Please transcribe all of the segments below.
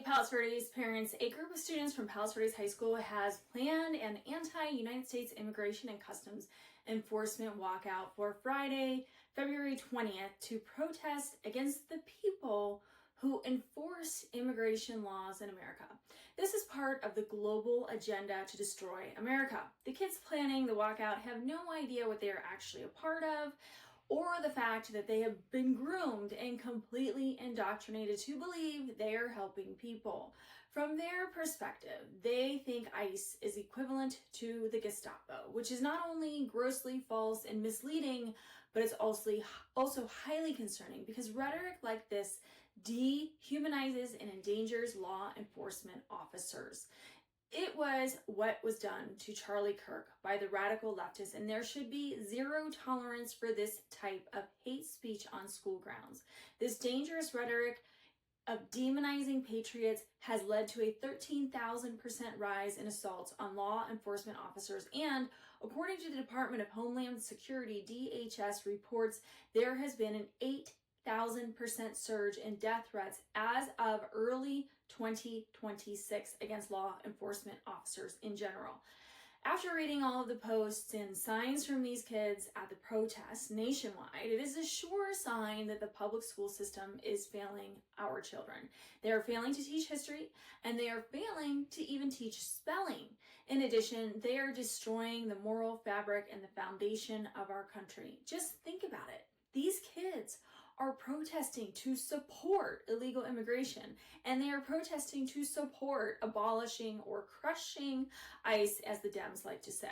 Hey Palos Verdes parents, a group of students from Palos Verdes High School has planned an anti-United States Immigration and Customs Enforcement walkout for Friday, February 20th to protest against the people who enforce immigration laws in America. This is part of the global agenda to destroy America. The kids planning the walkout have no idea what they are actually a part of, or the fact that they have been groomed and completely indoctrinated to believe they are helping people. From their perspective, they think ICE is equivalent to the Gestapo, which is not only grossly false and misleading, but it's also highly concerning because rhetoric like this dehumanizes and endangers law enforcement officers. It was what was done to Charlie Kirk by the radical leftists, and there should be zero tolerance for this type of hate speech on school grounds. This dangerous rhetoric of demonizing patriots has led to a 13,000% rise in assaults on law enforcement officers, and according to the Department of Homeland Security, DHS reports there has been an 8,000% surge in death threats as of early 2026 against law enforcement officers in general. After reading all of the posts and signs from these kids at the protests nationwide, it is a sure sign that the public school system is failing our children. They are failing to teach history, and they are failing to even teach spelling. In addition, they are destroying the moral fabric and the foundation of our country. Just think about it. These kids are protesting to support illegal immigration, and they are protesting to support abolishing or crushing ICE, as the Dems like to say.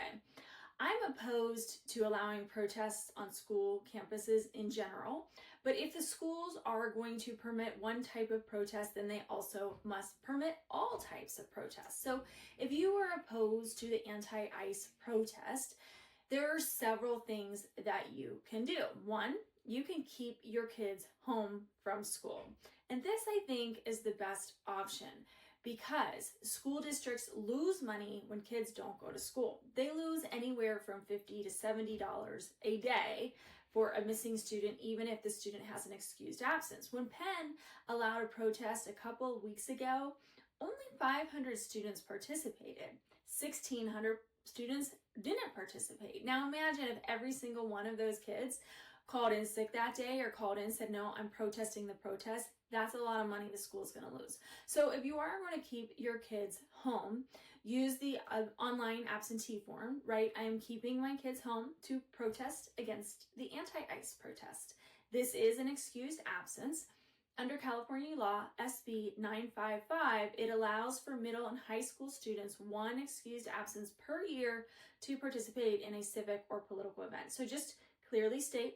I'm opposed to allowing protests on school campuses in general, but if the schools are going to permit one type of protest, then they also must permit all types of protests. So if you are opposed to the anti-ICE protest, there are several things that you can do. One, you can keep your kids home from school. And this, I think, is the best option because school districts lose money when kids don't go to school. They lose anywhere from $50 to $70 a day for a missing student, even if the student has an excused absence. When Penn allowed a protest a couple of weeks ago, only 500 students participated. 1,600 students didn't participate. Now imagine if every single one of those kids called in sick that day or called in and said, no, I'm protesting the protest. That's a lot of money the school's going to lose. So if you are going to keep your kids home, use the online absentee form, right? I am keeping my kids home to protest against the anti-ICE protest. This is an excused absence. Under California law, SB 955, it allows for middle and high school students one excused absence per year to participate in a civic or political event. So just clearly state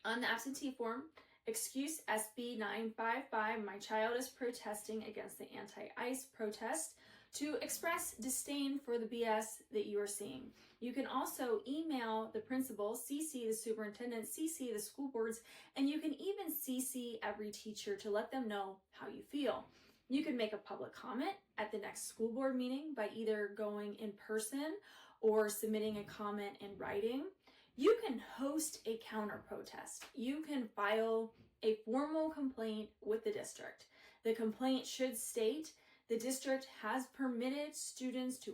on the absentee form, excuse SB 955, my child is protesting against the anti-ICE protest, to express disdain for the BS that you are seeing. You can also email the principal, CC the superintendent, CC the school boards, and you can even CC every teacher to let them know how you feel. You can make a public comment at the next school board meeting by either going in person or submitting a comment in writing. You can host a counter protest. You can file a formal complaint with the district. The complaint should state the district has permitted students to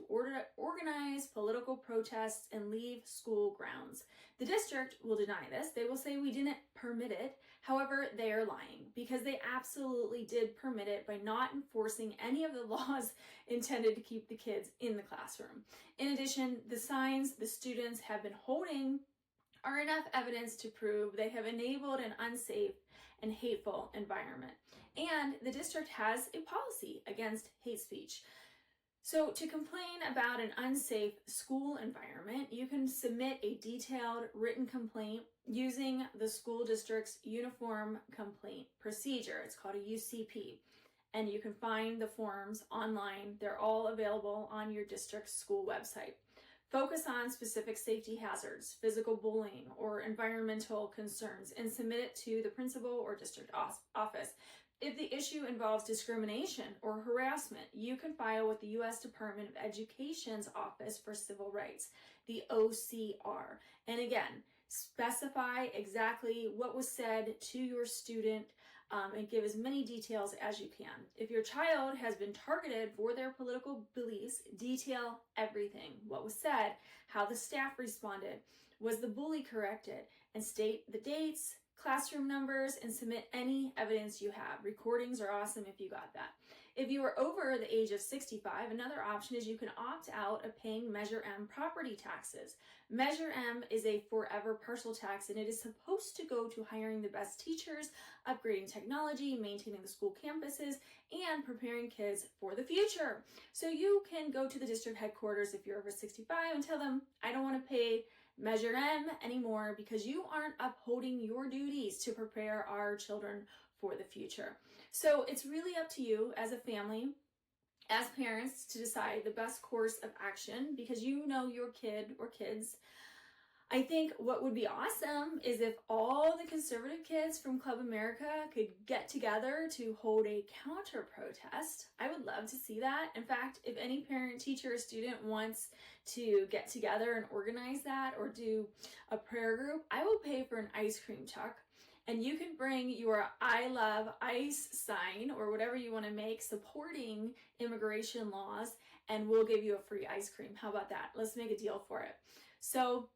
organize political protests and leave school grounds. The district will deny this. They will say we didn't permit it. However, they are lying because they absolutely did permit it by not enforcing any of the laws intended to keep the kids in the classroom. In addition, the signs the students have been holding are enough evidence to prove they have enabled an unsafe and hateful environment. And the district has a policy against hate speech. So to complain about an unsafe school environment, you can submit a detailed written complaint using the school district's uniform complaint procedure. It's called a UCP. And you can find the forms online. They're all available on your district's school website. Focus on specific safety hazards, physical bullying, or environmental concerns, and submit it to the principal or district office. If the issue involves discrimination or harassment, you can file with the U.S. Department of Education's Office for Civil Rights, the OCR. And again, specify exactly what was said to your student and give as many details as you can. If your child has been targeted for their political beliefs, detail everything. What was said, how the staff responded, was the bully corrected, and state the dates, classroom numbers, and submit any evidence you have. Recordings are awesome if you got that. If you are over the age of 65, another option is you can opt out of paying Measure M property taxes. Measure M is a forever partial tax, and it is supposed to go to hiring the best teachers, upgrading technology, maintaining the school campuses, and preparing kids for the future. So you can go to the district headquarters if you're over 65 and tell them, I don't want to pay Measure M anymore because you aren't upholding your duties to prepare our children for the future. So it's really up to you as a family, as parents, to decide the best course of action because you know your kid or kids. I think what would be awesome is if all the conservative kids from Club America could get together to hold a counter protest. I would love to see that. In fact, if any parent, teacher, or student wants to get together and organize that or do a prayer group, I will pay for an ice cream truck. And you can bring your I love ICE sign or whatever you want to make supporting immigration laws, and we'll give you a free ice cream. How about that? Let's make a deal for it. So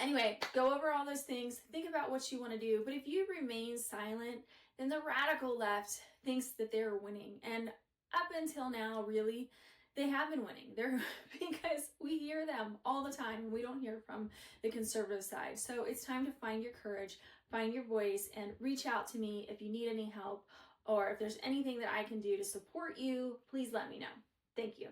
anyway, go over all those things. Think about what you want to do. But if you remain silent, then the radical left thinks that they're winning. And up until now, really, they have been winning. Because we hear them all the time and we don't hear from the conservative side. So it's time to find your courage, find your voice, and reach out to me if you need any help or if there's anything that I can do to support you. Please let me know. Thank you.